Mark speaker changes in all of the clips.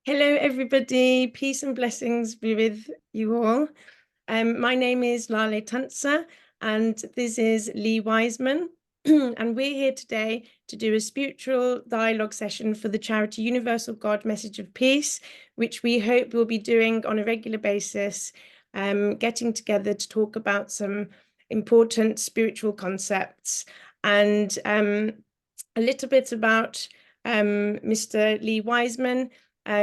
Speaker 1: Hello, everybody. Peace and blessings be with you all. My name is Lale Tuncer, and this is Lee Weissman. And we're here today to do a spiritual dialogue session for the charity Universal God Message of Peace, which we hope we'll be doing on a regular basis, getting together to talk about some important spiritual concepts and a little bit about Mr. Lee Weissman.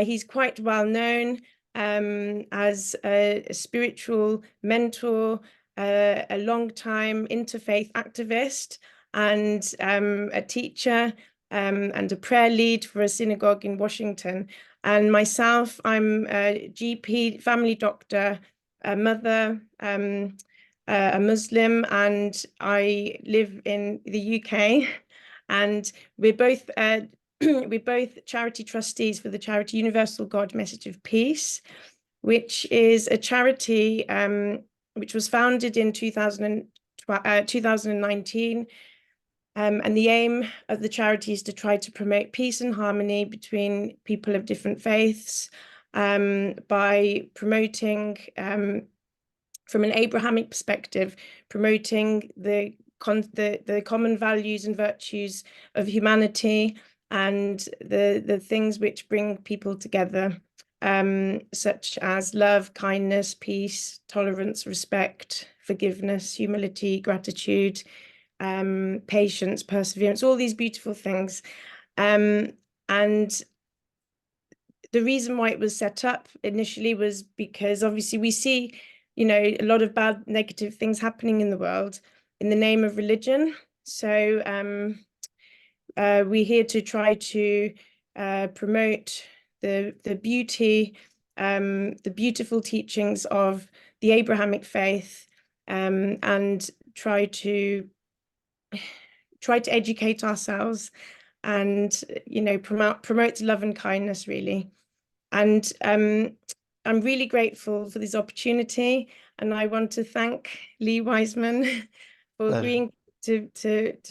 Speaker 1: He's quite well known as a spiritual mentor, a long-time interfaith activist, and a teacher and a prayer lead for a synagogue in Washington. And myself, I'm a GP, family doctor, a mother, a Muslim, and I live in the UK. And we're both we're both charity trustees for the charity Universal God Message of Peace, which is a charity which was founded in 2019. And the aim of the charity is to try to promote peace and harmony between people of different faiths by promoting, from an Abrahamic perspective, promoting the common values and virtues of humanity and the things which bring people together, such as love, kindness, peace, tolerance, respect, forgiveness, humility, gratitude, patience, perseverance, all these beautiful things. And the reason why it was set up initially was because obviously we see, a lot of bad, negative things happening in the world in the name of religion. So we're here to try to promote the beauty, the beautiful teachings of the Abrahamic faith, and try to educate ourselves and promote love and kindness, really. And I'm really grateful for this opportunity, and I want to thank Lee Weissman for agreeing to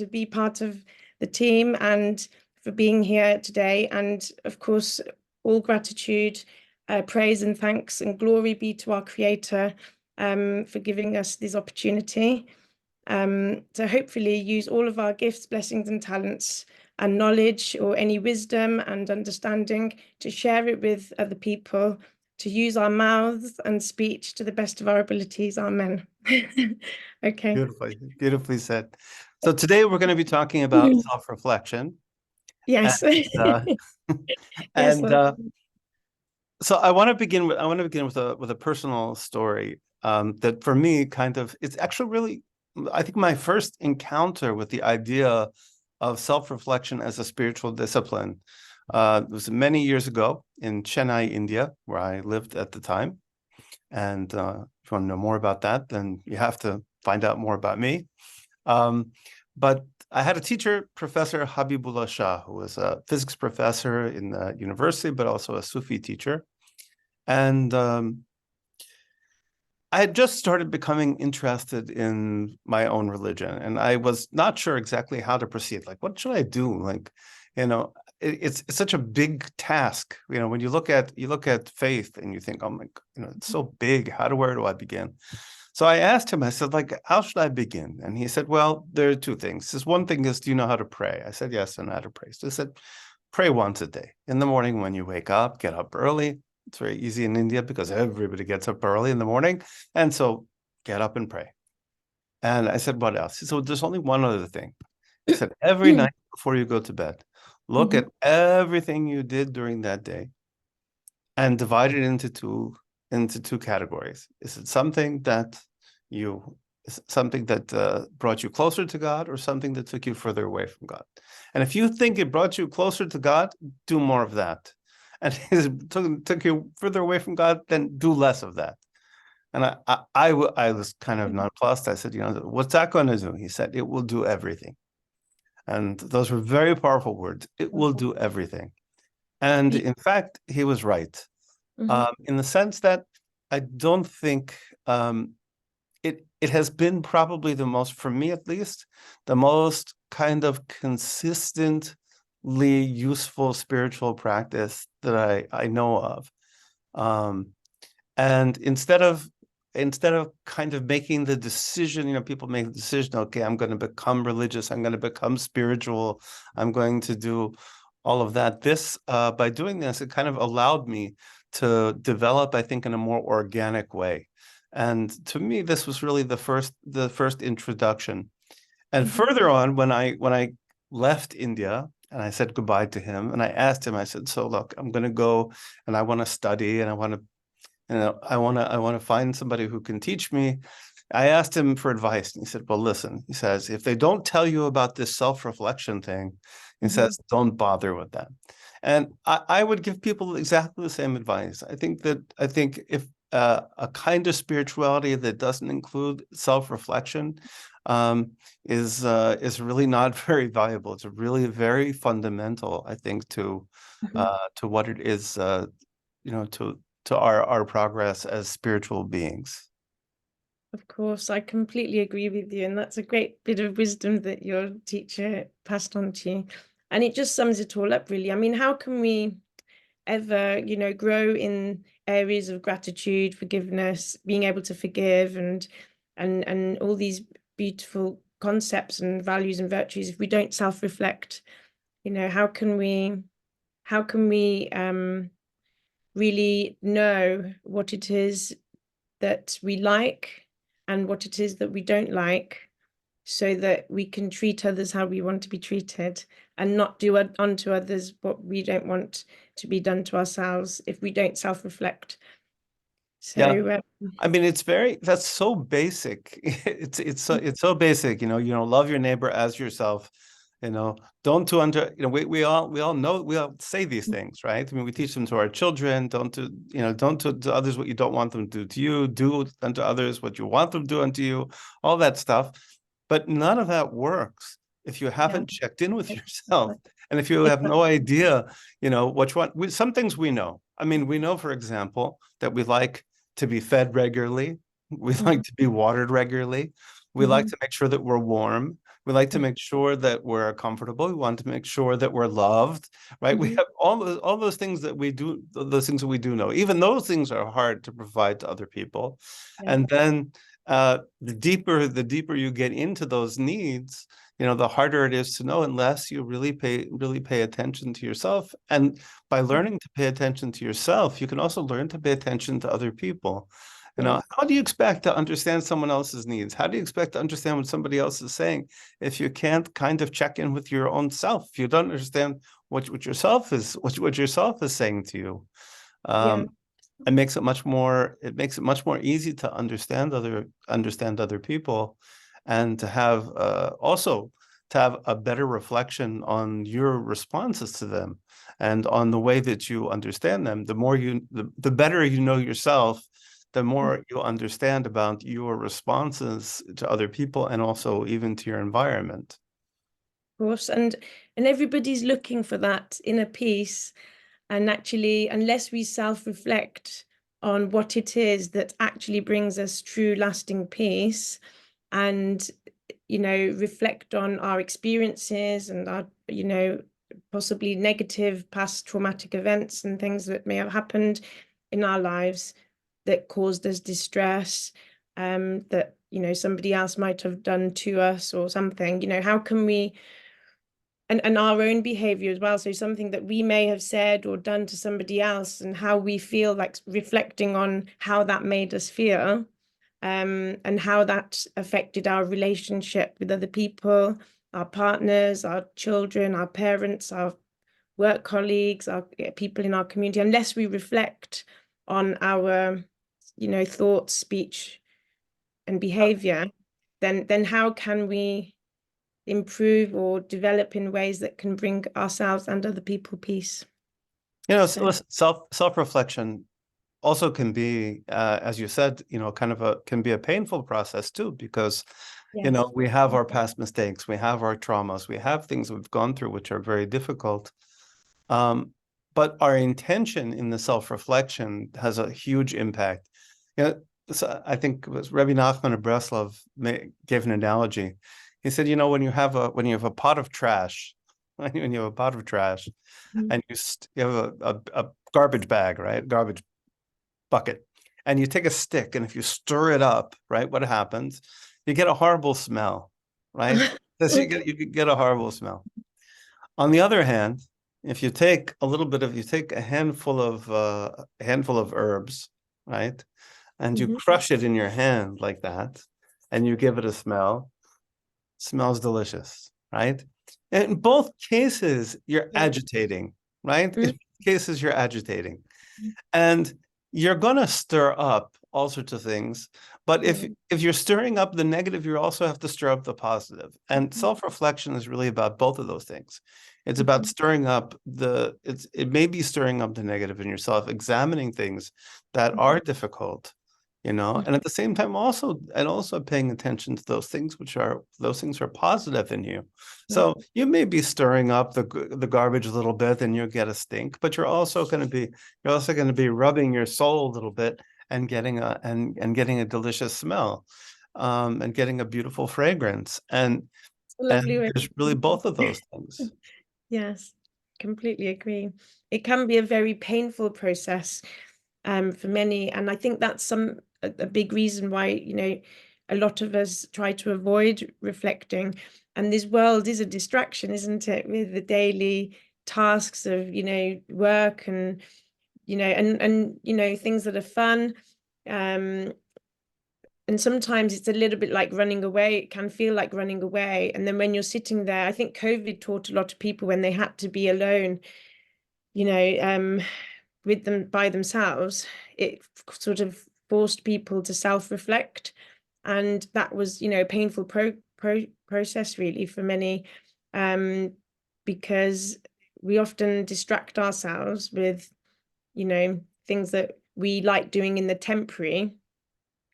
Speaker 1: be part of the team and for being here today. And of course, all gratitude, praise and thanks and glory be to our Creator for giving us this opportunity to hopefully use all of our gifts, blessings and talents and knowledge, or any wisdom and understanding, to share it with other people, to use our mouths and speech to the best of our abilities. Amen. Okay.
Speaker 2: Beautifully said. So today we're going to be talking about self-reflection.
Speaker 1: Yes.
Speaker 2: So I want to begin with a personal story that for me it's actually really, I think, my first encounter with the idea of self-reflection as a spiritual discipline. It was many years ago in Chennai, India, where I lived at the time. And if you want to know more about that, then you have to find out more about me. But I had a teacher, Professor Habibullah Shah, who was a physics professor in the university, but also a Sufi teacher. And I had just started becoming interested in my own religion, and I was not sure exactly how to proceed. Like, what should I do? It's such a big task. When you look at faith and you think, oh my, it's so big. Where do I begin? So I asked him, I said, how should I begin? And he said, well, there are two things. This one thing is, do you know how to pray? I said, yes, I know how to pray. So he said, pray once a day. In the morning when you wake up, get up early. It's very easy in India because everybody gets up early in the morning. And so get up and pray. And I said, what else? So there's only one other thing. He said, every night before you go to bed, look at everything you did during that day and divide it into two categories. Is it something that brought you closer to God, or something that took you further away from God? And if you think it brought you closer to God, do more of that. And if it took you further away from God, then do less of that. And I was kind of nonplussed. I said, what's that going to do? He said, it will do everything. And those were very powerful words. It will do everything. And in fact, he was right. In the sense that I don't think it has been probably the most, for me at least, the most kind of consistent useful spiritual practice that I know of. And instead of kind of making the decision, people make the decision, okay, I'm going to become religious, I'm going to become spiritual, I'm going to do all of that. By doing this, it kind of allowed me to develop, I think, in a more organic way. And to me, this was really the first introduction. And further on, when I left India and I said goodbye to him, and I asked him, I said, so look, I'm going to go and I want to study and I want to I want to find somebody who can teach me. I asked him for advice, and he said, well, listen, he says, if they don't tell you about this self-reflection thing, he says, don't bother with that. And I would give people exactly the same advice. I think if a kind of spirituality that doesn't include self-reflection is really not very valuable. It's really very fundamental, I think, to what it is, to our progress as spiritual beings.
Speaker 1: Of course, I completely agree with you. And that's a great bit of wisdom that your teacher passed on to you. And it just sums it all up, really. I mean, how can we ever, grow in areas of gratitude, forgiveness, being able to forgive and all these beautiful concepts and values and virtues if we don't self-reflect? How can we really know what it is that we like and what it is that we don't like, so that we can treat others how we want to be treated and not do unto others what we don't want to be done to ourselves if we don't self-reflect. So
Speaker 2: I mean, that's so basic. It's so basic, love your neighbor as yourself. Don't do unto, we all know, we all say these things, right? I mean, we teach them to our children. Don't do to others what you don't want them to do to you. Do unto others what you want them to do unto you. All that stuff, but none of that works if you haven't checked in with yourself, and if you have no idea, what you want. Some things we know. I mean, we know, for example, that we like to be fed regularly. We like to be watered regularly. We like to make sure that we're warm. We like to make sure that we're comfortable. We want to make sure that we're loved, right? We have all those things that we do, those things that we do know. Even those things are hard to provide to other people. And then the deeper you get into those needs, the harder it is to know, unless you really pay attention to yourself. And by learning to pay attention to yourself, you can also learn to pay attention to other people. How do you expect to understand someone else's needs? How do you expect to understand what somebody else is saying if you can't kind of check in with your own self? If you don't understand what yourself is saying to you. It makes it much more easy to understand other people, and to have also to have a better reflection on your responses to them and on the way that you understand them. The better you know yourself, the more you'll understand about your responses to other people and also even to your environment.
Speaker 1: Of course, and everybody's looking for that inner peace. And actually, unless we self-reflect on what it is that actually brings us true lasting peace, and reflect on our experiences and our possibly negative past traumatic events and things that may have happened in our lives that caused us distress, that somebody else might have done to us or something, how can we, and our own behavior as well, so something that we may have said or done to somebody else, and how we feel, like reflecting on how that made us feel, and how that affected our relationship with other people, our partners, our children, our parents, our work colleagues, our people in our community. Unless we reflect on our thoughts, speech and behavior, then how can we improve or develop in ways that can bring ourselves and other people peace?
Speaker 2: Self-reflection also can be, as you said, can be a painful process too, because we have our past mistakes, we have our traumas, we have things we've gone through which are very difficult. But our intention in the self-reflection has a huge impact. So I think it was Rebbe Nachman of Breslov gave an analogy. He said, when you have a pot of trash, when you have a pot of trash,
Speaker 1: Mhm.
Speaker 2: and you have a garbage bag, right? Garbage bucket, and you take a stick, and if you stir it up, right, what happens? You get a horrible smell, right? You get a horrible smell. On the other hand, if you take you take a handful of herbs, right, and you
Speaker 1: Mhm.
Speaker 2: crush it in your hand like that, and you give it a smell, smells delicious, right? In both cases, you're
Speaker 1: Yeah.
Speaker 2: agitating, right? In
Speaker 1: Mhm.
Speaker 2: both cases, you're agitating. And you're going to stir up all sorts of things. But
Speaker 1: Yeah.
Speaker 2: if you're stirring up the negative, you also have to stir up the positive. And
Speaker 1: Mhm.
Speaker 2: self-reflection is really about both of those things. It's about
Speaker 1: Mhm.
Speaker 2: stirring up it may be stirring up the negative in yourself, examining things that are difficult,
Speaker 1: Mhm.
Speaker 2: and at the same time also paying attention to those things are positive in you.
Speaker 1: Yeah.
Speaker 2: So you may be stirring up the garbage a little bit and you'll get a stink, but you're also going to be rubbing your soul a little bit and getting a delicious smell, and getting a beautiful fragrance.
Speaker 1: It's a lovely
Speaker 2: And
Speaker 1: way.
Speaker 2: there's really both of those things.
Speaker 1: Yes, completely agree. It can be a very painful process for many, and I think that's a big reason why, a lot of us try to avoid reflecting. And this world is a distraction, isn't it? With the daily tasks of, work and, things that are fun. Um, and sometimes it's a little bit like running away. It can feel like running away. And then when you're sitting there, I think COVID taught a lot of people when they had to be alone, you know, um, with them by themselves, it sort of forced people to self-reflect. And that was, a painful process really for many, because we often distract ourselves with, things that we like doing in the temporary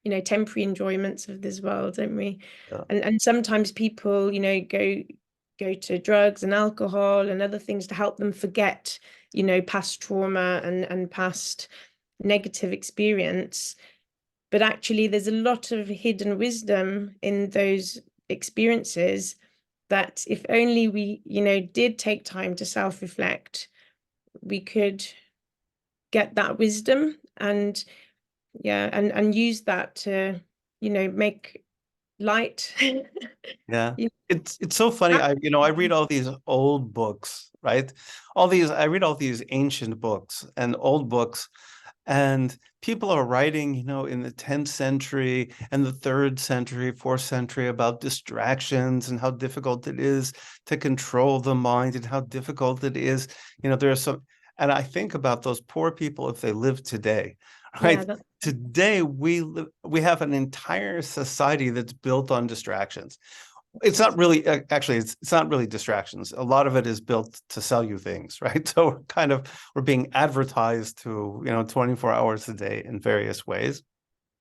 Speaker 1: enjoyments of this world, don't we?
Speaker 2: Yeah.
Speaker 1: And sometimes people, go to drugs and alcohol and other things to help them forget, past trauma and past negative experience. But actually, there's a lot of hidden wisdom in those experiences that if only we, did take time to self-reflect, we could get that wisdom and yeah, and use that to, make light.
Speaker 2: Yeah.
Speaker 1: You
Speaker 2: It's so funny.
Speaker 1: know,
Speaker 2: I read all these old books, right? I read all these ancient books and old books, and people are writing, in the 10th century and the 3rd century, 4th century about distractions and how difficult it is to control the mind and how difficult it is. There are some, and I think about those poor people if they live today,
Speaker 1: yeah,
Speaker 2: right?
Speaker 1: that,
Speaker 2: Today we have an entire society that's built on distractions. It's not really actually it's not really distractions. A lot of it is built to sell you things, right? So we're being advertised to 24 hours a day in various ways.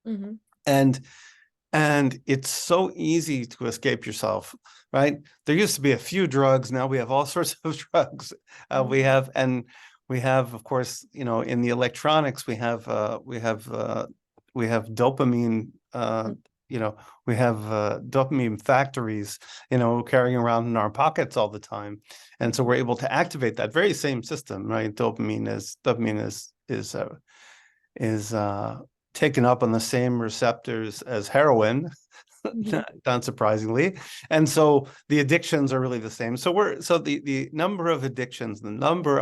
Speaker 1: mhm,
Speaker 2: and and it's so easy to escape yourself, right? There used to be a few drugs, now we have all sorts of drugs.
Speaker 1: mhm,
Speaker 2: We have, of course, in the electronics, we have dopamine,
Speaker 1: mhm,
Speaker 2: you know, we have dopamine factories, carrying around in our pockets all the time. And so we're able to activate that very same system, right? Dopamine is taken up on the same receptors as heroin,
Speaker 1: mhm,
Speaker 2: not surprisingly. And so the addictions are really the same. So the number of addictions, the number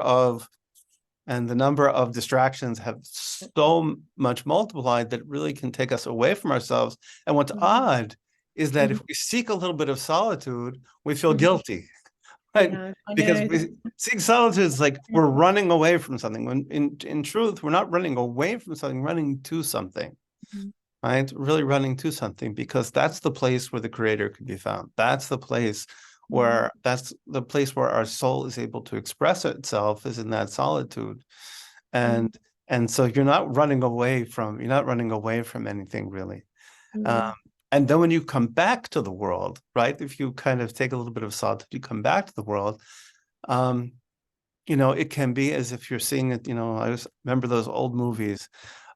Speaker 2: of distractions have so much multiplied that it really can take us away from ourselves. And what's
Speaker 1: mhm,
Speaker 2: odd is that
Speaker 1: mhm,
Speaker 2: if we seek a little bit of solitude, we feel
Speaker 1: mhm.
Speaker 2: guilty, right?
Speaker 1: Yeah, I
Speaker 2: Because
Speaker 1: know.
Speaker 2: seeing solitude is like we're running away from something. When in truth, we're not running away from something, running to something,
Speaker 1: Mhm,
Speaker 2: right? Really running to something, because that's the place where the creator can be found.
Speaker 1: mhm,
Speaker 2: That's the place where our soul is able to express itself, is in that solitude.
Speaker 1: mhm,
Speaker 2: And so you're not running away from anything really. Um,
Speaker 1: mhm,
Speaker 2: and then when you come back to the world, right? If you kind of take a little bit of solitude, you come back to the world. Um, it can be as if you're seeing it. I remember those old movies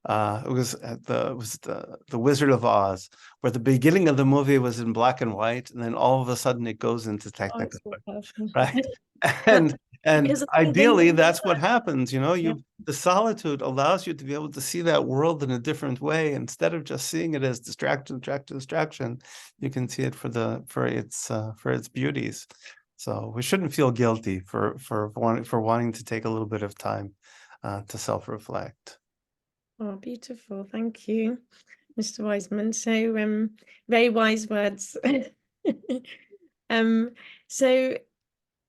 Speaker 2: It was at the Wizard of Oz, where the beginning of the movie was in black and white, and then all of a sudden it goes into
Speaker 1: Oh, it's
Speaker 2: Technicolor,
Speaker 1: so powerful.
Speaker 2: right?
Speaker 1: But
Speaker 2: And
Speaker 1: because I think when
Speaker 2: ideally,
Speaker 1: you do
Speaker 2: that's what
Speaker 1: that,
Speaker 2: happens. You know,
Speaker 1: yeah.
Speaker 2: the solitude allows you to be able to see that world in a different way. Instead of just seeing it as distraction, you can see it for its beauties. So we shouldn't feel guilty for wanting to take a little bit of time to self-reflect.
Speaker 1: Oh, beautiful. Thank you, Mr. Weissman. So, very wise words. Um, so,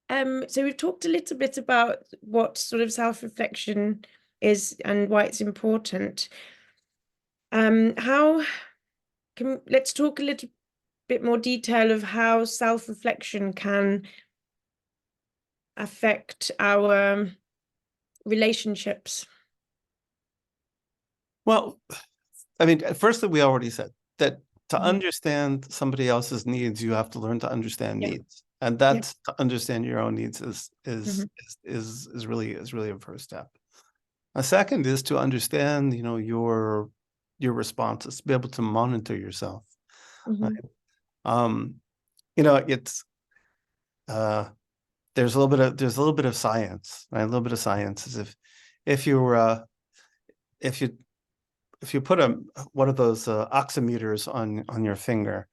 Speaker 1: so we've talked a little bit about what sort of self-reflection is and why it's important. Let's talk a little bit more detail of how self-reflection can affect our relationships.
Speaker 2: Well, I mean, first that we already said that to
Speaker 1: Mhm.
Speaker 2: understand somebody else's needs, you have to learn to understand
Speaker 1: Yeah,
Speaker 2: needs, and
Speaker 1: yeah.
Speaker 2: that's to understand your own needs
Speaker 1: Mhm.
Speaker 2: is really a first step. A second is to understand, your responses, be able to monitor yourself.
Speaker 1: Mhm.
Speaker 2: Right? Um, it's there's a little bit of science, right? A little bit of science is if you were if you if you put one of those oximeters on your finger,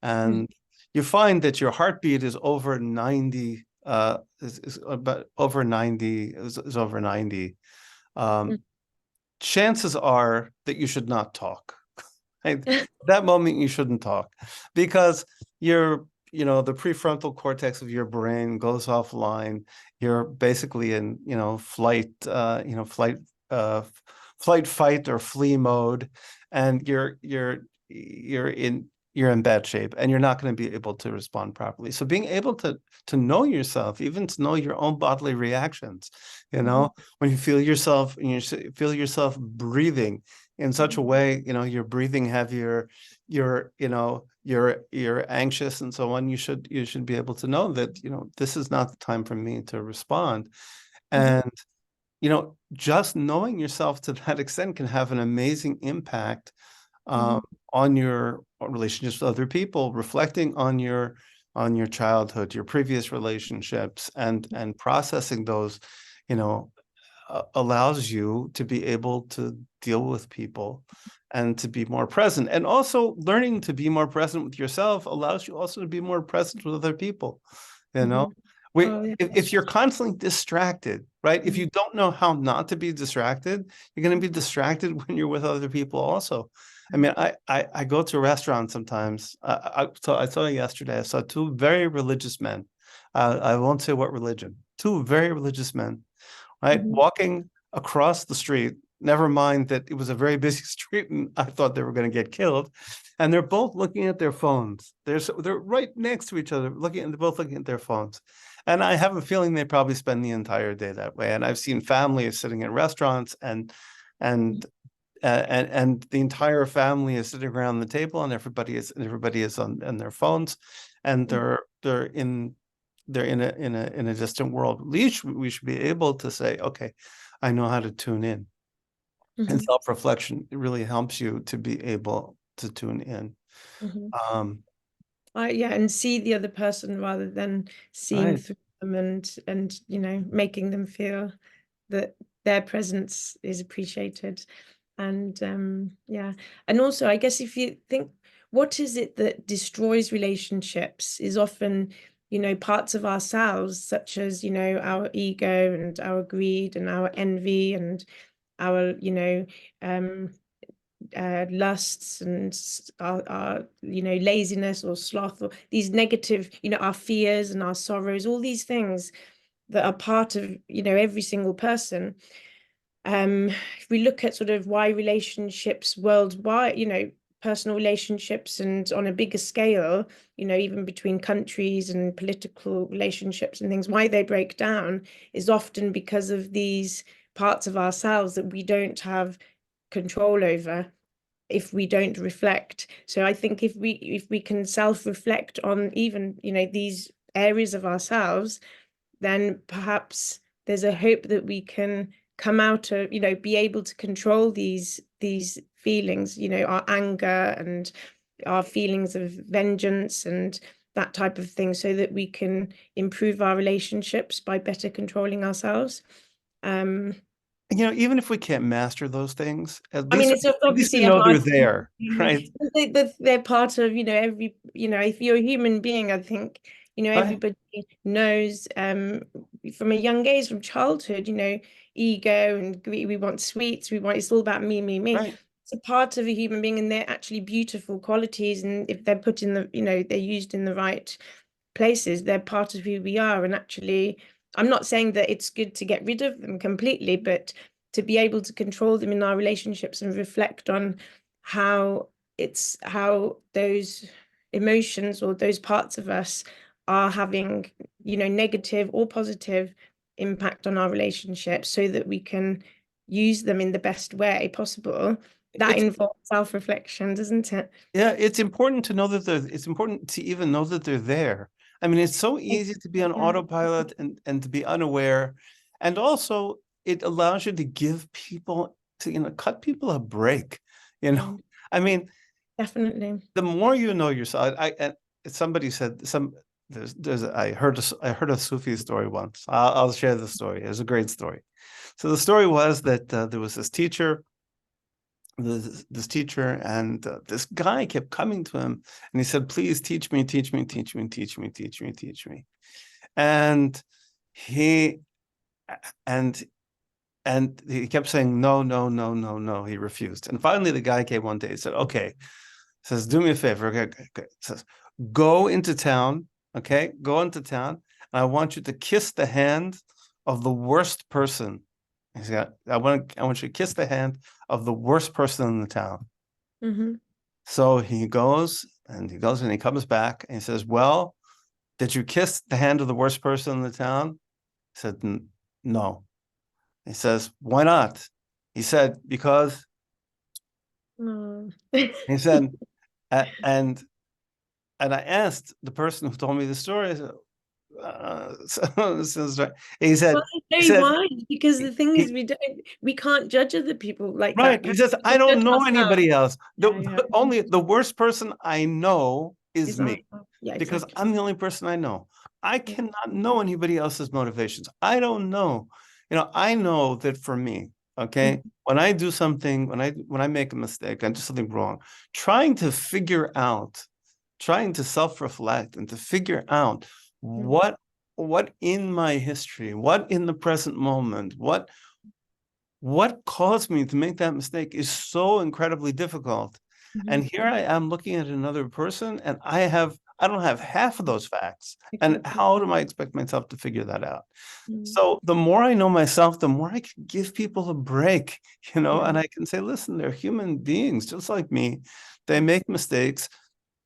Speaker 1: Mhm.
Speaker 2: and you find that your heartbeat is over 90, is about over 90, is over 90,
Speaker 1: Mhm.
Speaker 2: chances are that you should not talk. Right? That moment you shouldn't talk, because the prefrontal cortex of your brain goes offline. You're basically in, uh, flight, fight, or flee mode, and you're in bad shape, and you're not going to be able to respond properly. So being able to know yourself, even to know your own bodily reactions,
Speaker 1: Mhm.
Speaker 2: when you feel yourself and you feel yourself breathing in such a
Speaker 1: Mhm.
Speaker 2: way, you're breathing heavier, you're anxious and so on, you should be able to know that, this is not the time for me to respond.
Speaker 1: Mhm.
Speaker 2: And, just knowing yourself to that extent can have an amazing impact um,
Speaker 1: Mhm.
Speaker 2: on your relationships with other people, reflecting on your childhood, your previous relationships, and processing those, you know, allows you to be able to deal with people and to be more present. And also learning to be more present with yourself allows you also to be more present with other people. You know,
Speaker 1: Mhm.
Speaker 2: we
Speaker 1: Oh, yeah.
Speaker 2: if you're constantly distracted, right? If
Speaker 1: Mhm.
Speaker 2: you don't know how not to be distracted, you're going to be distracted when you're with other people also. I mean, I go to restaurants sometimes. I saw yesterday, I saw two very religious men. I won't say what religion. Two very religious men, right?
Speaker 1: Mhm.
Speaker 2: Walking across the street, never mind that it was a very busy street and I thought they were going to get killed. And they're both looking at their phones. They're right next to each other, they're both looking at their phones. And I have a feeling they probably spend the entire day that way. And I've seen families sitting in restaurants and and the entire family is sitting around the table, and everybody is on their phones, and they're in a distant world. At least we should be able to say, okay, I know how to tune in. And
Speaker 1: Mhm.
Speaker 2: self-reflection really helps you to be able to tune in.
Speaker 1: Mhm.
Speaker 2: Um,
Speaker 1: Yeah, and see the other person rather than seeing
Speaker 2: right.
Speaker 1: through them and making them feel that their presence is appreciated. And yeah, and also I guess if you think, what is it that destroys relationships is often, parts of ourselves, such as, our ego and our greed and our envy and our, um lusts and our laziness or sloth, or these negative, our fears and our sorrows, all these things that are part of, every single person. If we look at sort of why relationships worldwide, personal relationships and on a bigger scale, even between countries and political relationships and things, why they break down is often because of these parts of ourselves that we don't have control over if we don't reflect. So I think if we can self-reflect on even, these areas of ourselves, then perhaps there's a hope that we can come out of, be able to control these feelings, our anger and our feelings of vengeance and that type of thing, so that we can improve our relationships by better controlling ourselves.
Speaker 2: Even if we can't master those things, at
Speaker 1: I mean,
Speaker 2: least
Speaker 1: it's
Speaker 2: we
Speaker 1: obviously a
Speaker 2: know they're
Speaker 1: hard
Speaker 2: there,
Speaker 1: thing.
Speaker 2: right?
Speaker 1: They're part of, every, if you're a human being, I think,
Speaker 2: Right,
Speaker 1: everybody knows from a young age, from childhood, ego and we want sweets, it's all about me, me, me.
Speaker 2: right.
Speaker 1: It's a part of a human being, and they're actually beautiful qualities. And if they're put in the, they're used in the right places, they're part of who we are. And actually, I'm not saying that it's good to get rid of them completely, but to be able to control them in our relationships and reflect on how those emotions or those parts of us are having, negative or positive impact on our relationships, so that we can use them in the best way possible. That
Speaker 2: It's
Speaker 1: involves self-reflection, doesn't it?
Speaker 2: Yeah, it's important to know that it's important to even know that they're there. I mean, it's so easy to be on
Speaker 1: Yeah.
Speaker 2: autopilot and to be unaware. And also it allows you to give people to, cut people a break, you know. I mean,
Speaker 1: Definitely.
Speaker 2: the more you know yourself, and somebody said I heard a Sufi story once. I'll share the story. It's a great story. So the story was that there was this teacher, and this guy kept coming to him, and he said, please teach me, teach me, teach me, teach me, teach me, teach me. And he and he kept saying no, no, no, no, no. He refused. And finally the guy came one day and said, okay, says, do me a favor. Okay. Says, go into town, okay? Go into town, and I want you to kiss the hand of the worst person. He said, I want you to kiss the hand of the worst person in the town.
Speaker 1: Mm-hmm.
Speaker 2: So he goes and he comes back and he says, well, did you kiss the hand of the worst person in the town? He said, no. He says, why not? He said, because,
Speaker 1: Oh.
Speaker 2: he said, and I asked the person who told me the story, I said, this is right. He
Speaker 1: Well,
Speaker 2: said,
Speaker 1: it's very wise, because the thing is,
Speaker 2: he,
Speaker 1: we can't judge other people like
Speaker 2: right.
Speaker 1: that.
Speaker 2: He
Speaker 1: Can
Speaker 2: says,
Speaker 1: we?
Speaker 2: I
Speaker 1: We
Speaker 2: don't
Speaker 1: judge
Speaker 2: know
Speaker 1: ourselves.
Speaker 2: anybody else.
Speaker 1: Yeah, yeah.
Speaker 2: Only the worst person I know is
Speaker 1: Is
Speaker 2: me,
Speaker 1: ourselves. Yeah,
Speaker 2: because
Speaker 1: exactly.
Speaker 2: I'm the only person I know. I
Speaker 1: Yeah.
Speaker 2: cannot know anybody else's motivations. I don't know. I know that for me, okay,
Speaker 1: Mhm.
Speaker 2: when I do something, when I make a mistake, I do something wrong, trying to figure out, trying to self-reflect and to figure out what in my history, what in the present moment, what caused me to make that mistake is so incredibly difficult. And
Speaker 1: Mhm.
Speaker 2: here I am looking at another person, and I don't have half of those facts. And
Speaker 1: Exactly.
Speaker 2: how do I expect myself to figure that out?
Speaker 1: Mm.
Speaker 2: So the more I know myself, the more I can give people a break,
Speaker 1: Yeah.
Speaker 2: and I can say, listen, they're human beings just like me. They
Speaker 1: Yeah.
Speaker 2: make mistakes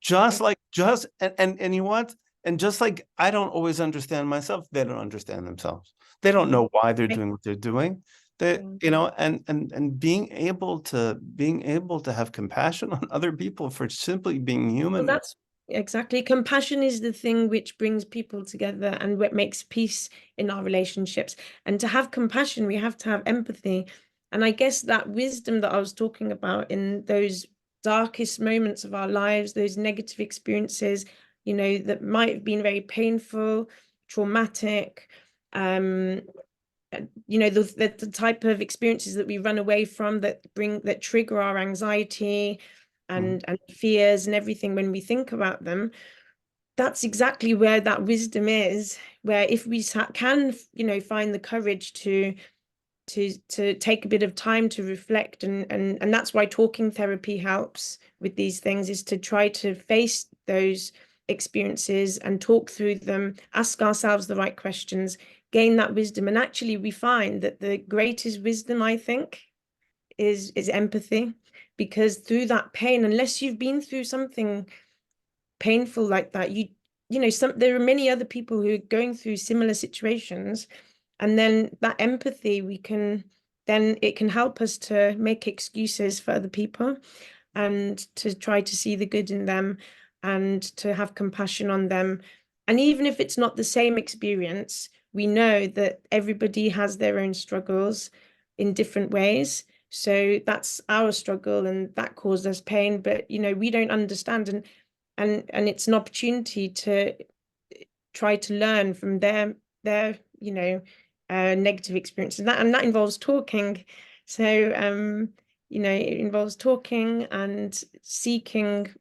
Speaker 2: and you want, and just like I don't always understand myself, they don't understand themselves. They don't
Speaker 1: Yeah.
Speaker 2: know why they're
Speaker 1: Right.
Speaker 2: doing what they're doing. They,
Speaker 1: Yeah.
Speaker 2: and being able to have compassion on other people for simply being
Speaker 1: Well,
Speaker 2: human.
Speaker 1: that's exactly. Compassion is the thing which brings people together and what makes peace in our relationships. And to have compassion, we have to have empathy. And I guess that wisdom that I was talking about in those darkest moments of our lives, those negative experiences, that might have been very painful, traumatic, um, the type of experiences that we run away from, that trigger our anxiety
Speaker 2: Mhm.
Speaker 1: and fears and everything when we think about them. That's exactly where that wisdom is, where if we can, find the courage to take a bit of time to reflect, and that's why talking therapy helps with these things, is to try to face those experiences and talk through them, ask ourselves the right questions, gain that wisdom. And actually we find that the greatest wisdom, I think, is empathy, because through that pain, unless you've been through something painful like that, there are many other people who are going through similar situations, and then that empathy, then it can help us to make excuses for other people and to try to see the good in them and to have compassion on them. And even if it's not the same experience, we know that everybody has their own struggles, in different ways. So that's our struggle, and that caused us pain. But we don't understand, and it's an opportunity to try to learn from their negative experiences. And that involves talking. So it involves talking and seeking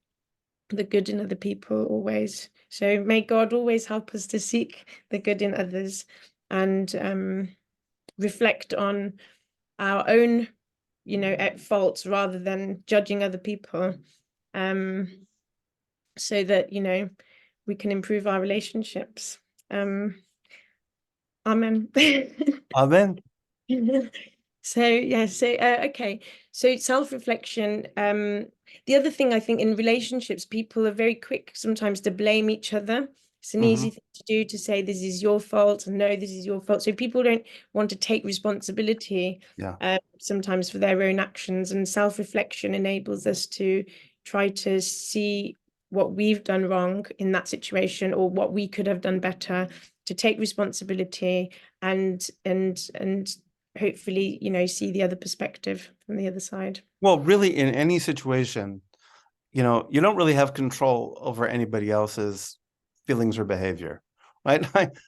Speaker 1: the good in other people always. So may God always help us to seek the good in others and reflect on our own faults rather than judging other people, so that we can improve our relationships. Amen.
Speaker 2: Amen.
Speaker 1: So yeah, okay. So self-reflection. The other thing I think in relationships, people are very quick sometimes to blame each other. It's an easy thing to do, to say this is your fault, and no, this is your fault. So people don't want to take responsibility sometimes for their own actions, and self-reflection enables us to try to see what we've done wrong in that situation, or what we could have done better, to take responsibility and hopefully see the other perspective from the other side.
Speaker 2: Well, really, in any situation, you don't really have control over anybody else's feelings or behavior, right?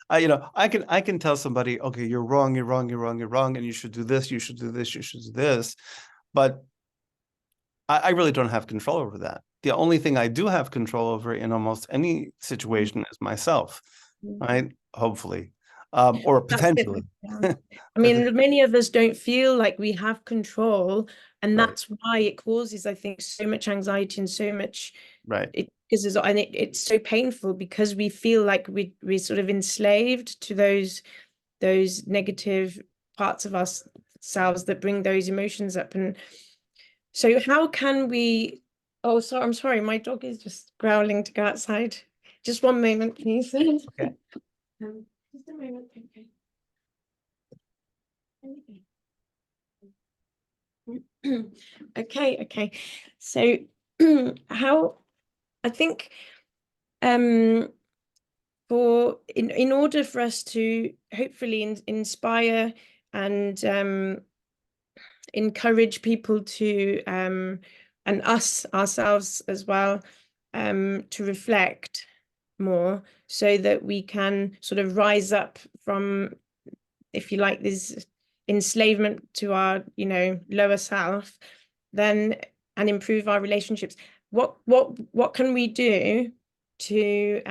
Speaker 2: I can tell somebody, okay, you're wrong, and you should do this, you should do this, you should do this, but I really don't have control over that. The only thing I do have control over in almost any situation is myself, right? Hopefully, or potentially.
Speaker 1: Yeah. I mean, many of us don't feel like we have control, and
Speaker 2: Right.
Speaker 1: that's why it causes, I think, so much anxiety and so much.
Speaker 2: Right.
Speaker 1: It's so painful, because we feel like we're sort of enslaved to those negative parts of ourselves that bring those emotions up. And so how can we? Oh, sorry, I'm sorry, my dog is just growling to go outside. Just one moment, please.
Speaker 2: Okay.
Speaker 1: Just a moment. Okay. Okay. So how, I think, for in order for us to hopefully inspire and encourage people to and ourselves as well, to reflect more, so that we can sort of rise up from, if you like, this enslavement to our lower self, then, and improve our relationships. What can we do to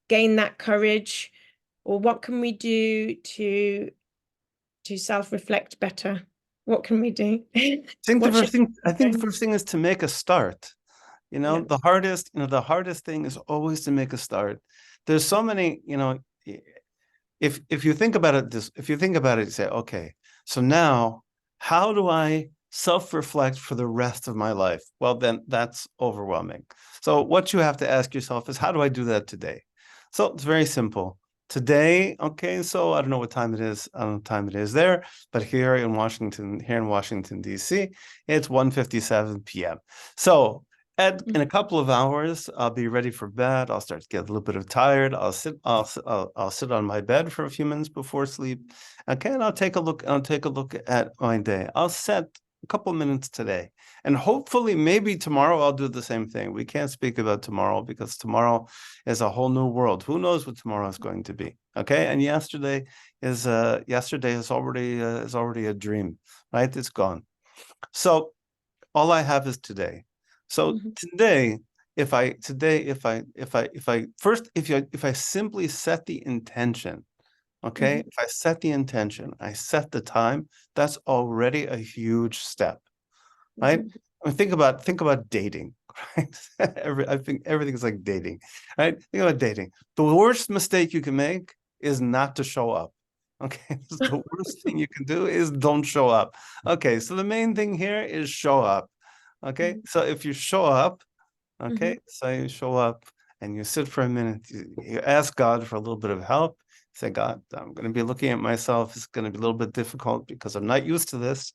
Speaker 1: gain that courage, or what can we do to self-reflect better? What can we do?
Speaker 2: I think
Speaker 1: What should
Speaker 2: the first thing is to make a start.
Speaker 1: Yeah.
Speaker 2: The hardest thing is always to make a start. There's so many, if you think about it, you say, okay, so now how do I self-reflect for the rest of my life? Well, then that's overwhelming. So what you have to ask yourself is, how do I do that today? So it's very simple. Today, okay, so I don't know what time it is. I don't know what time it is there, but here in Washington, D.C., it's 1:57 p.m. So in a couple of hours, I'll be ready for bed. I'll start to get a little bit tired. I'll sit on my bed for a few minutes before sleep. Okay, and I'll take a look at my day. I'll set a couple minutes today, and hopefully maybe tomorrow I'll do the same thing. We can't speak about tomorrow, because tomorrow is a whole new world. Who knows what tomorrow is going to be? Okay, and yesterday is already a dream, right? It's gone. So all I have is today. So today, if I simply set the intention, okay, if I set the intention, I set the time, that's already a huge step, right? I mean, think about dating, right? I think everything's like dating, right? Think about dating. The worst mistake you can make is not to show up. Okay, the worst thing you can do is don't show up. Okay, so the main thing here is show up. Okay, so if you show up, okay, so you show up and you sit for a minute, you ask God for a little bit of help. Say, God, I'm going to be looking at myself. It's going to be a little bit difficult because I'm not used to this.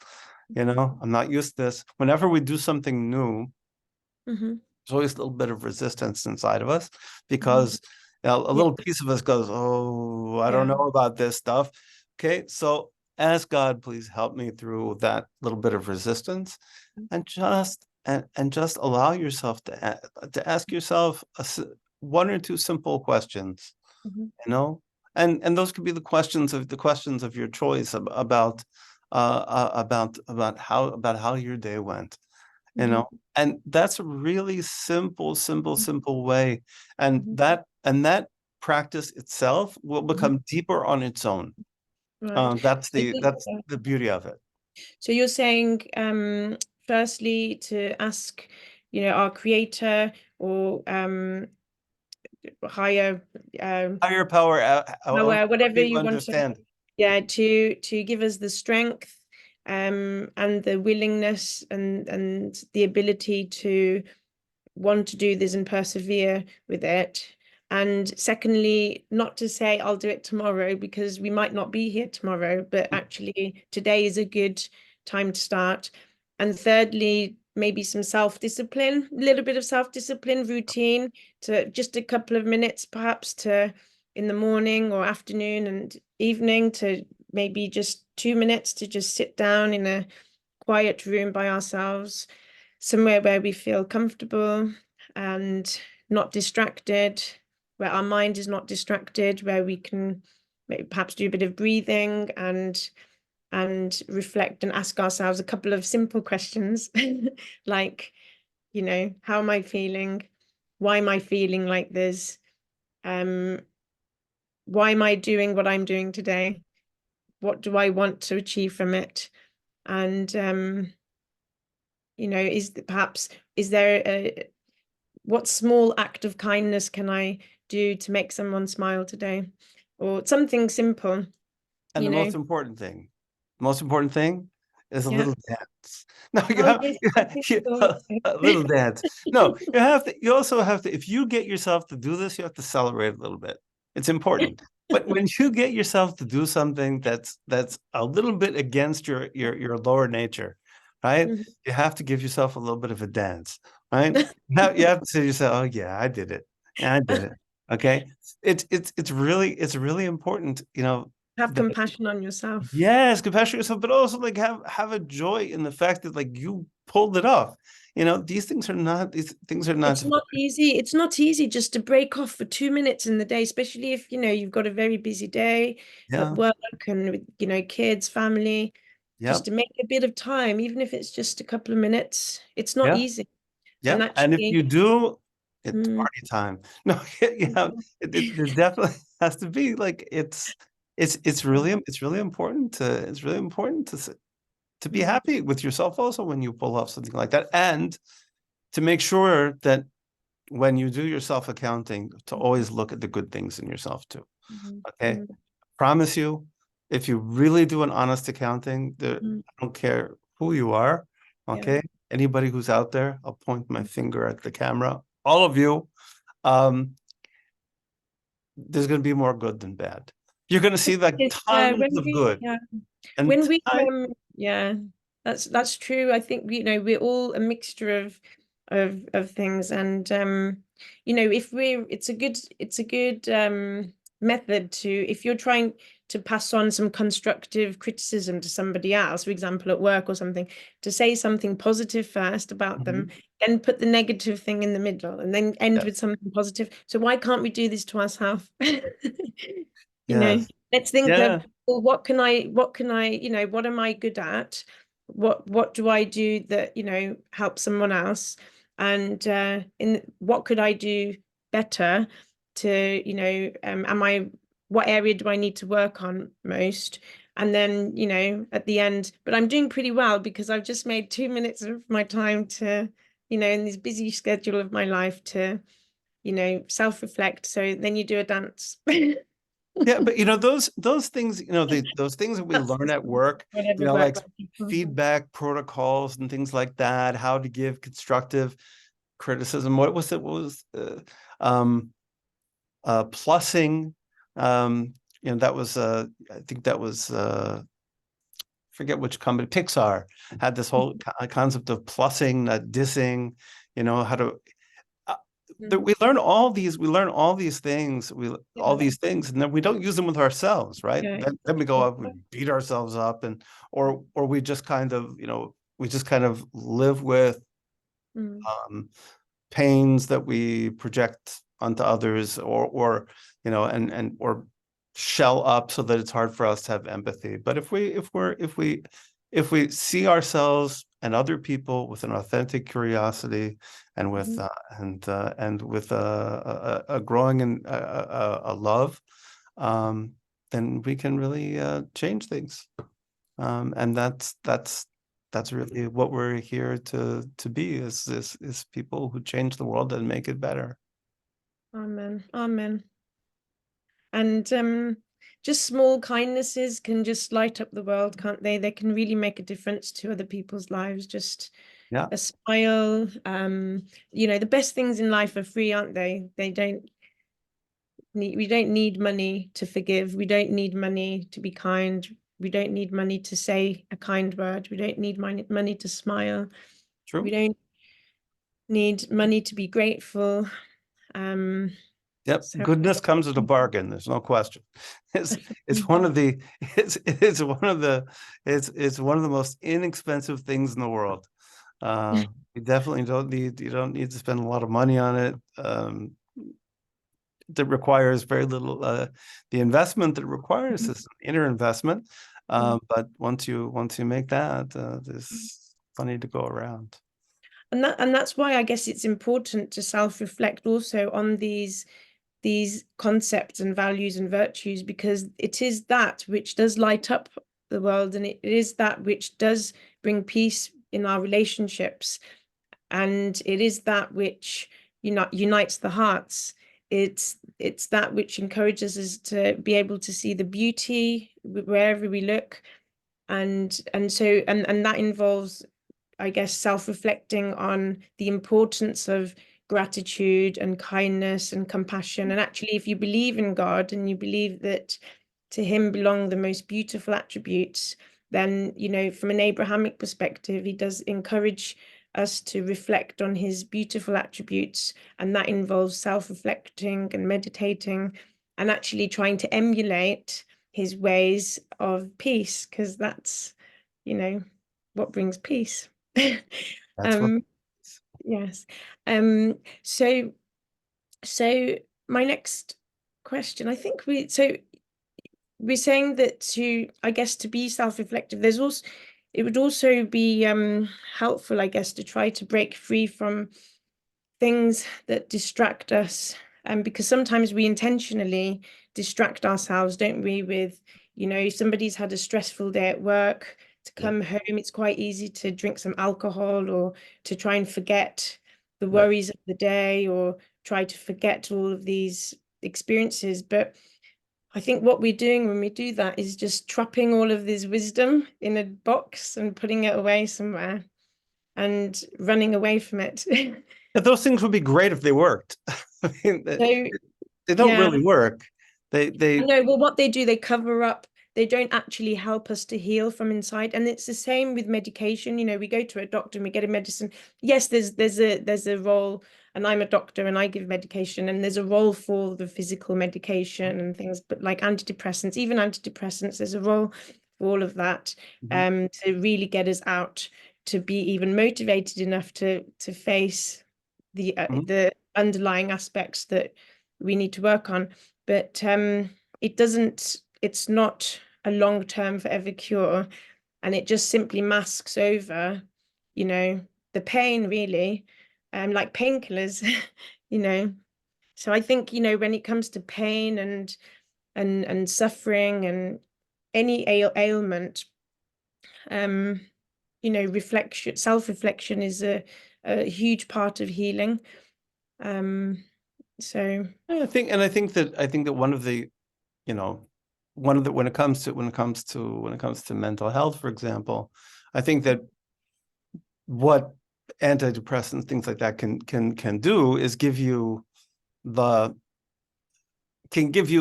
Speaker 2: I'm not used to this. Whenever we do something new, there's always a little bit of resistance inside of us, because a little piece of us goes, oh, I don't know about this stuff. Okay, so ask God, please help me through that little bit of resistance, and just allow yourself to ask yourself one or two simple questions,
Speaker 1: Mhm.
Speaker 2: and those could be the questions of your choice about how your day went,
Speaker 1: Mhm.
Speaker 2: and that's a really simple way, and
Speaker 1: Mhm.
Speaker 2: that practice itself will
Speaker 1: Mhm.
Speaker 2: become deeper on its own.
Speaker 1: Right.
Speaker 2: That's
Speaker 1: So
Speaker 2: that's the beauty of it.
Speaker 1: so you're saying, firstly, to ask, our creator or higher
Speaker 2: Higher power, however
Speaker 1: power, whatever
Speaker 2: you
Speaker 1: you want to,
Speaker 2: understand.
Speaker 1: yeah, to give us the strength, and the willingness and the ability to want to do this and persevere with it. And secondly, not to say I'll do it tomorrow because we might not be here tomorrow, but actually today is a good time to start. And thirdly, maybe some self-discipline, a little bit of self-discipline routine, to just a couple of minutes perhaps, to in the morning or afternoon and evening, to maybe just 2 minutes to just sit down in a quiet room by ourselves, somewhere where we feel comfortable and not distracted, where our mind is not distracted, where we can maybe perhaps do a bit of breathing and reflect and ask ourselves a couple of simple questions like, how am I feeling? Why am I feeling like this? Um, why am I doing what I'm doing today? What do I want to achieve from it? And is there what small act of kindness can I do to make someone smile today? Or something simple,
Speaker 2: And
Speaker 1: you know?
Speaker 2: the most important thing is a
Speaker 1: Yeah.
Speaker 2: little dance. No,
Speaker 1: Oh, yes, I think so.
Speaker 2: a little dance. No, you also have to, if you get yourself to do this, you have to celebrate a little bit. It's important. But when you get yourself to do something that's a little bit against your lower nature, right?
Speaker 1: Mhm.
Speaker 2: You have to give yourself a little bit of a dance, right? Now you have to say to yourself, oh yeah, I did it. Yeah, I did it. Okay. It's really important,
Speaker 1: Have
Speaker 2: that
Speaker 1: compassion on yourself.
Speaker 2: yes, compassion yourself, but also like have a joy in the fact that like you pulled it off. These things are not
Speaker 1: It's not easy. It's not easy just to break off for 2 minutes in the day, especially if, you've got a very busy day at
Speaker 2: yeah,
Speaker 1: work and with, kids, family,
Speaker 2: yeah,
Speaker 1: just to make a bit of time, even if it's just a couple of minutes. It's not
Speaker 2: yeah,
Speaker 1: easy.
Speaker 2: yeah.
Speaker 1: And
Speaker 2: And if
Speaker 1: actually,
Speaker 2: you do, it's
Speaker 1: mm,
Speaker 2: party time. No, there definitely has to be like it's really important to be
Speaker 1: mm,
Speaker 2: happy with yourself also when you pull off something like that, and to make sure that when you do your self accounting, to always look at the good things in yourself too.
Speaker 1: mm,
Speaker 2: Okay.
Speaker 1: mm,
Speaker 2: Promise you, if you really do an honest accounting,
Speaker 1: mm,
Speaker 2: I don't care who you are.
Speaker 1: yeah.
Speaker 2: Okay. Anybody who's out there, I'll point my finger at the camera. All of you, um, there's going to be more good than bad. You're going to see like
Speaker 1: Yeah,
Speaker 2: tons of good. And
Speaker 1: when we
Speaker 2: tonight,
Speaker 1: yeah, that's true. I think, we're all a mixture of things. And if it's a good method to, if you're trying to pass on some constructive criticism to somebody else, for example at work or something, to say something positive first about them,
Speaker 2: mhm,
Speaker 1: then put the negative thing in the middle, and then end
Speaker 2: yeah,
Speaker 1: with something positive. So why can't we do this to ourselves?
Speaker 2: yes,
Speaker 1: Let's think of,
Speaker 2: yeah,
Speaker 1: well, what can I, what am I good at? What do I do that, helps someone else? And in what could I do better to, what area do I need to work on most? And then, at the end, but I'm doing pretty well because I've just made 2 minutes of my time to, in this busy schedule of my life, to, self-reflect. So then you do a dance.
Speaker 2: yeah. But those things, those things that we
Speaker 1: That's
Speaker 2: learn at work,
Speaker 1: whatever work
Speaker 2: like
Speaker 1: for people.
Speaker 2: feedback protocols and things like that, how to give constructive criticism. What was it? What was um plussing? That was I think that was forget which company. Pixar had this whole concept of plussing, not dissing. How to
Speaker 1: Mm.
Speaker 2: we learn all these, things, all
Speaker 1: Yeah.
Speaker 2: these things, and then we don't use them with ourselves, right?
Speaker 1: Yeah.
Speaker 2: Then we go up, we beat ourselves up, and or we just kind of, we just kind of live with
Speaker 1: Mm.
Speaker 2: pains that we project onto others, and or shell up so that it's hard for us to have empathy. But if we see ourselves and other people with an authentic curiosity, and with
Speaker 1: Mhm.
Speaker 2: and with a growing and a love, then we can really change things. And that's really what we're here to be, is people who change the world and make it better.
Speaker 1: Amen. Amen. And just small kindnesses can just light up the world, can't they? They can really make a difference to other people's lives. Just
Speaker 2: Yeah,
Speaker 1: a smile. The best things in life are free, aren't they? We don't need money to forgive. We don't need money to be kind. We don't need money to say a kind word. We don't need money to smile. We
Speaker 2: true.
Speaker 1: don't need money to be grateful. Um,
Speaker 2: Yep,
Speaker 1: so
Speaker 2: goodness comes at a bargain. There's no question. It's one of the it's one of the it's one of the most inexpensive things in the world. You definitely you don't need to spend a lot of money on it. That requires very little. The investment that it requires is an inner investment. But once you make that, there's plenty to go around.
Speaker 1: and that's why I guess it's important to self-reflect also on these concepts and values and virtues, because it is that which does light up the world, and it is that which does bring peace in our relationships, and it is that which unites the hearts. It's that which encourages us to be able to see the beauty wherever we look, and that involves, I guess, self-reflecting on the importance of gratitude and kindness and compassion. And actually, if you believe in God and you believe that to him belong the most beautiful attributes, then, from an Abrahamic perspective, he does encourage us to reflect on his beautiful attributes. And that involves self-reflecting and meditating and actually trying to emulate his ways of peace, because that's, what brings peace.
Speaker 2: That's what.
Speaker 1: Um, yes. Um, so so my next question, I think we're saying that I guess, to be self-reflective, it would also be helpful, I guess, to try to break free from things that distract us. Because sometimes we intentionally distract ourselves, don't we, with, somebody's had a stressful day at work, to
Speaker 2: Yeah,
Speaker 1: come home, it's quite easy to drink some alcohol, or to try and forget the
Speaker 2: right.
Speaker 1: worries of the day, or try to forget all of these experiences. But I think what we're doing when we do that is just trapping all of this wisdom in a box and putting it away somewhere and running away from it.
Speaker 2: Yeah, those things would be great if they worked. I mean,
Speaker 1: So,
Speaker 2: they don't
Speaker 1: yeah.
Speaker 2: really work. They
Speaker 1: No, well, what they do, they cover up. They don't actually help us to heal from inside. And it's the same with medication. We go to a doctor and we get a medicine. Yes, there's a role, and I'm a doctor and I give medication, and there's a role for the physical medication and things, but like antidepressants, even antidepressants, there's a role for all of that,
Speaker 2: Mhm,
Speaker 1: to really get us out, to be even motivated enough to face
Speaker 2: mhm.
Speaker 1: the underlying aspects that we need to work on. But it's not a long-term forever cure, and it just simply masks over, you know, the pain, really, like painkillers, you know. So I think, when it comes to pain and suffering and any ailment, um, self-reflection is a huge part of healing. Um, so
Speaker 2: And I think that one of the, you know, one of the when it comes to mental health, for example, I think that what antidepressants, things like that, can do is the give you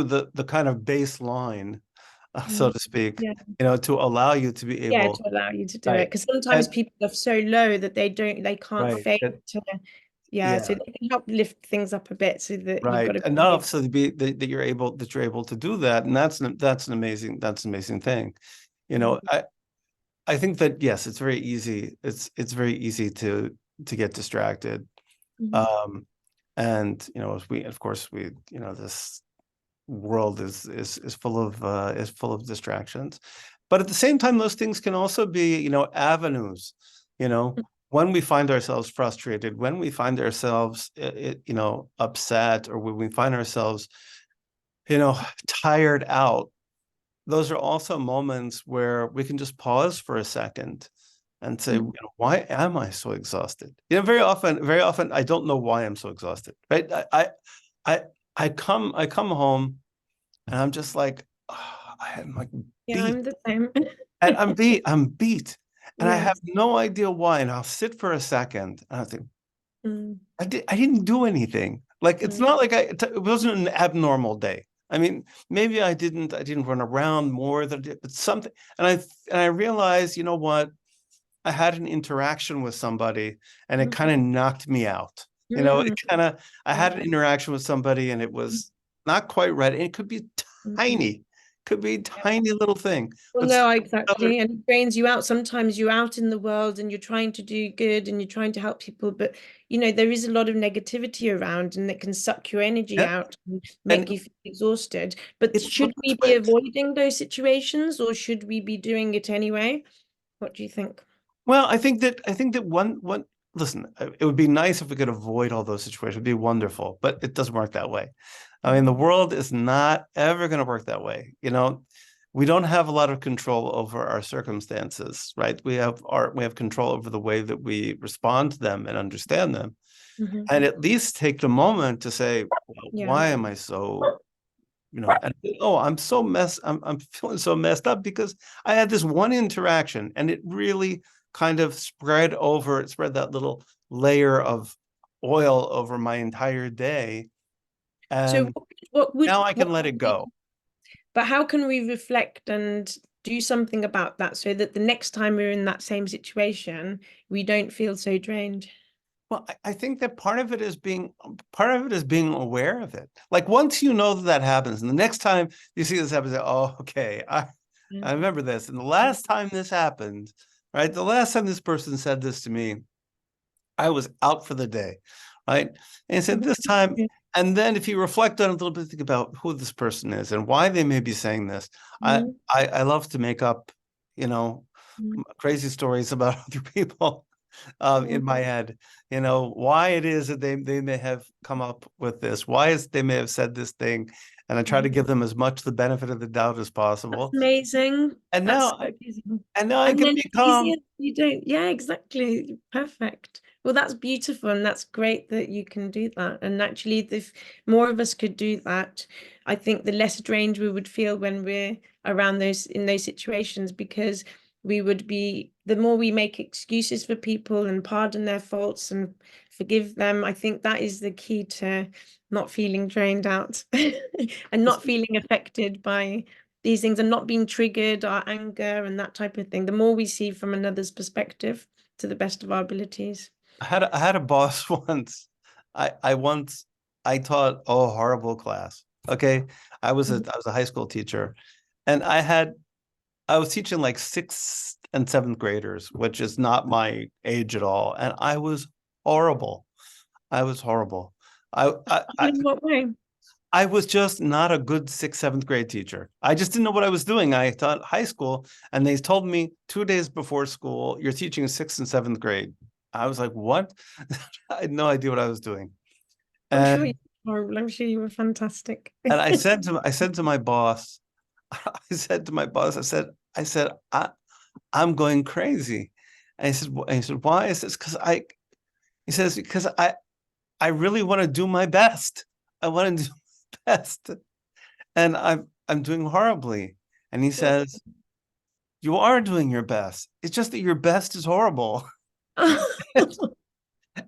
Speaker 2: the kind of baseline, so to speak,
Speaker 1: yeah.
Speaker 2: to allow you to be
Speaker 1: Yeah,
Speaker 2: able,
Speaker 1: to allow you to do it.
Speaker 2: right,
Speaker 1: Because sometimes
Speaker 2: and
Speaker 1: people are so low that they can't
Speaker 2: right,
Speaker 1: face
Speaker 2: that,
Speaker 1: to, Yeah, so
Speaker 2: Yeah,
Speaker 1: they can help lift things up a bit so that you've got
Speaker 2: right.
Speaker 1: a
Speaker 2: Enough so that you're able to do that, and that's an amazing thing. You know, I think that yes, it's very easy. It's very easy to get distracted.
Speaker 1: Mhm.
Speaker 2: Um, and you know, as we of course we you know this world is full of distractions. But at the same time, those things can also be, you know, avenues, you know, when we find ourselves frustrated, when we find ourselves, you know, upset, or when we find ourselves, you know, tired out, those are also moments where we can just pause for a second and say, you
Speaker 1: Mhm.
Speaker 2: know, why am I so exhausted? You know, very often, I don't know why I'm so exhausted, right? I, I come home and I'm just like, oh, I am like
Speaker 1: Yeah,
Speaker 2: beat,
Speaker 1: I'm the same.
Speaker 2: and I'm beat, and I have
Speaker 1: Yes.
Speaker 2: no idea why. And I'll sit for a second, and I think
Speaker 1: Mm,
Speaker 2: I didn't do anything. Like it's
Speaker 1: mm,
Speaker 2: not like it wasn't an abnormal day. I mean, maybe I didn't run around more than I did, but something. And I realized, you know what? I had an interaction with somebody, and it kind
Speaker 1: mhm,
Speaker 2: of knocked me out. You know, it
Speaker 1: mm,
Speaker 2: kind of I
Speaker 1: yeah,
Speaker 2: had an interaction with somebody, and it
Speaker 1: mm,
Speaker 2: was not quite right. And it
Speaker 1: mhm.
Speaker 2: tiny, could be a
Speaker 1: Yeah.
Speaker 2: tiny little thing,
Speaker 1: Well,
Speaker 2: but
Speaker 1: no,
Speaker 2: another.
Speaker 1: exactly. And it drains you out. Sometimes you're out in the world and you're trying to do good and you're trying to help people, but there is a lot of negativity around and it can suck your energy
Speaker 2: Yeah,
Speaker 1: out and make
Speaker 2: and
Speaker 1: you feel exhausted. But
Speaker 2: it
Speaker 1: should we be
Speaker 2: fluctuates.
Speaker 1: avoiding those situations or should we be doing it anyway? What do you think?
Speaker 2: Well, I think that one listen, it would be nice if we could avoid all those situations. It'd be wonderful, but it doesn't work that way. I mean, the
Speaker 1: Mm,
Speaker 2: world is not ever going to work that way. You know, we don't have a lot of control over our circumstances, right? We have control over the way that we respond to them and understand them.
Speaker 1: mhm.
Speaker 2: And at least take the moment to say, well,
Speaker 1: Yeah.
Speaker 2: why am I so, you know, and, oh, I'm feeling so messed up because I had this one interaction and it really kind of spread that little layer of oil over my entire day.
Speaker 1: So
Speaker 2: And
Speaker 1: what would
Speaker 2: now I
Speaker 1: what
Speaker 2: can let it go.
Speaker 1: but how can we reflect and do something about that so that the next time we're in that same situation, we don't feel so drained?
Speaker 2: Well, I think that part of it is being aware of it. Like once you know that that happens, and the next time you see this happen, say, "Oh, okay,
Speaker 1: Yeah.
Speaker 2: I remember this." And the last time this happened, right? The last time this person said this to me, I was out for the day, right? And he said this time, and then if you reflect on it a little bit, think about who this person is and why they may be saying this.
Speaker 1: Mhm,
Speaker 2: I love to make up, you know,
Speaker 1: mhm,
Speaker 2: crazy stories about other people in
Speaker 1: mhm,
Speaker 2: my head. You know, why it is that they may have come up with this, why is they may have said this thing, and I try to
Speaker 1: mhm.
Speaker 2: give them as much the benefit of the doubt as
Speaker 1: That's
Speaker 2: possible.
Speaker 1: amazing.
Speaker 2: And
Speaker 1: That's
Speaker 2: now
Speaker 1: so amazing.
Speaker 2: I
Speaker 1: And
Speaker 2: can
Speaker 1: then
Speaker 2: be
Speaker 1: it's easier.
Speaker 2: calm.
Speaker 1: You don't, yeah, exactly. Perfect. Well, that's beautiful, and that's great that you can do that. And actually, if more of us could do that, I think the less drained we would feel when we're around those in those situations, because we would be the more we make excuses for people and pardon their faults and forgive them. I think that is the key to not feeling drained out and not feeling affected by these things and not being triggered, our anger and that type of thing. The more we see from another's perspective to the best of our abilities.
Speaker 2: I had a boss once. I once I taught a horrible class. Okay.
Speaker 1: Mhm.
Speaker 2: I was a high school teacher, and I was teaching like sixth and seventh graders, which is not my age at all. And I was horrible. I was horrible.
Speaker 1: In what way?
Speaker 2: I was just not a good sixth, seventh grade teacher. I just didn't know what I was doing. I taught high school, and they told me 2 days before school, you're teaching sixth and seventh grade. I was like, what? I had no idea what I was doing.
Speaker 1: I'm sure
Speaker 2: And
Speaker 1: you were horrible. I'm sure you were fantastic.
Speaker 2: I said to my boss, I said, I'm going crazy. And he said, why? I says, he says, because I really want to do my best. I want to do my best. And I'm doing horribly. And he says, you are doing your best. It's just that your best is horrible.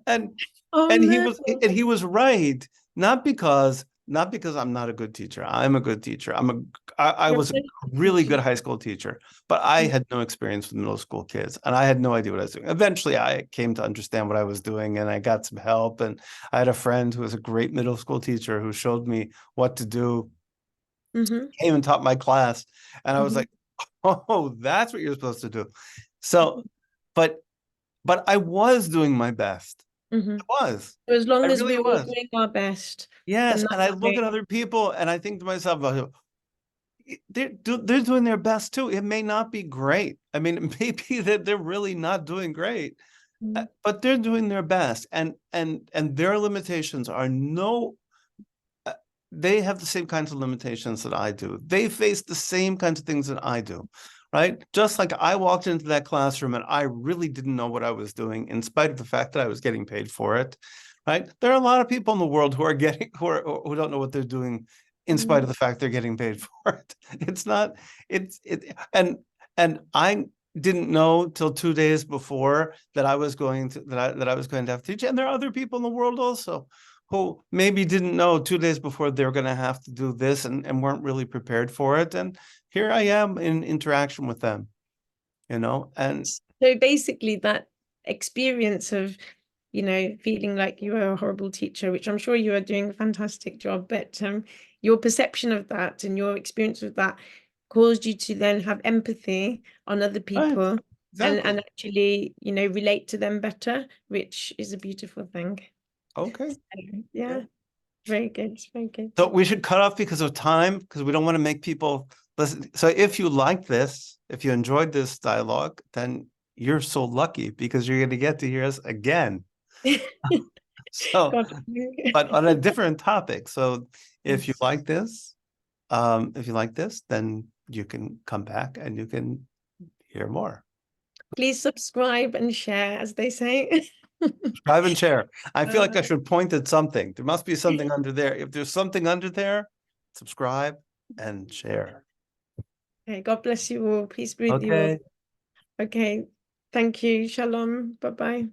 Speaker 2: And
Speaker 1: Oh
Speaker 2: and
Speaker 1: no.
Speaker 2: he was right, not because not because I'm not a good teacher. I'm a good teacher. I
Speaker 1: You're a
Speaker 2: was a
Speaker 1: brilliant
Speaker 2: really
Speaker 1: teacher.
Speaker 2: good high school teacher, but I
Speaker 1: Mm.
Speaker 2: had no experience with middle school kids, and I had no idea what I was doing. Eventually, I came to understand what I was doing, and I got some help. And I had a friend who was a great middle school teacher who showed me what to do,
Speaker 1: Mm-hmm.
Speaker 2: came and taught my class, and I was
Speaker 1: Mm-hmm.
Speaker 2: like, "Oh, that's what you're supposed to do." So, but I was doing my best.
Speaker 1: Mm-hmm.
Speaker 2: I was.
Speaker 1: So as
Speaker 2: I
Speaker 1: long as
Speaker 2: really
Speaker 1: we're all
Speaker 2: was.
Speaker 1: doing our best, then
Speaker 2: Yes, and I
Speaker 1: that's
Speaker 2: look
Speaker 1: great.
Speaker 2: at other people and I think to myself, they're doing their best too. It may not be great. I mean, it may be that they're really not doing great,
Speaker 1: Mm.
Speaker 2: but they're doing their best, and their limitations are no. uh, They have the same kinds of limitations that I do. They face the same kinds of things that I do, right? Just like I walked into that classroom and I really didn't know what I was doing, in spite of the fact that I was getting paid for it, right? There are a lot of people in the world who are getting who don't know what they're doing, in spite of the fact they're getting paid for it. It's not. And I didn't know till 2 days before that I was going to that I was going to have to teach. And there are other people in the world also who maybe didn't know 2 days before they were going to have to do this, and weren't really prepared for it. And here I am in interaction with them, and
Speaker 1: So basically that experience of, feeling like you were a horrible teacher, which I'm sure you are doing a fantastic job, but your perception of that and your experience of that caused you to then have empathy on other
Speaker 2: right,
Speaker 1: people and
Speaker 2: exactly.
Speaker 1: actually, relate to them better, which is a beautiful thing.
Speaker 2: Okay.
Speaker 1: So,
Speaker 2: Yeah.
Speaker 1: yeah, very good, very good.
Speaker 2: So we should cut off because of time, because we don't want to make people listen. So if you like this, if you enjoyed this dialogue, then you're so lucky because you're going to get to hear us again. So,
Speaker 1: God.
Speaker 2: but on a different topic. So if you
Speaker 1: Yes.
Speaker 2: like this, then you can come back and you can hear more.
Speaker 1: Please subscribe and share, as they say.
Speaker 2: Subscribe and share. I feel like I
Speaker 1: Uh,
Speaker 2: should point at something. There must be something under there. If there's something under there, subscribe and share.
Speaker 1: okay, God bless you all. Peace be with you all.
Speaker 2: Okay.
Speaker 1: Okay. Thank you. Shalom. Bye-bye.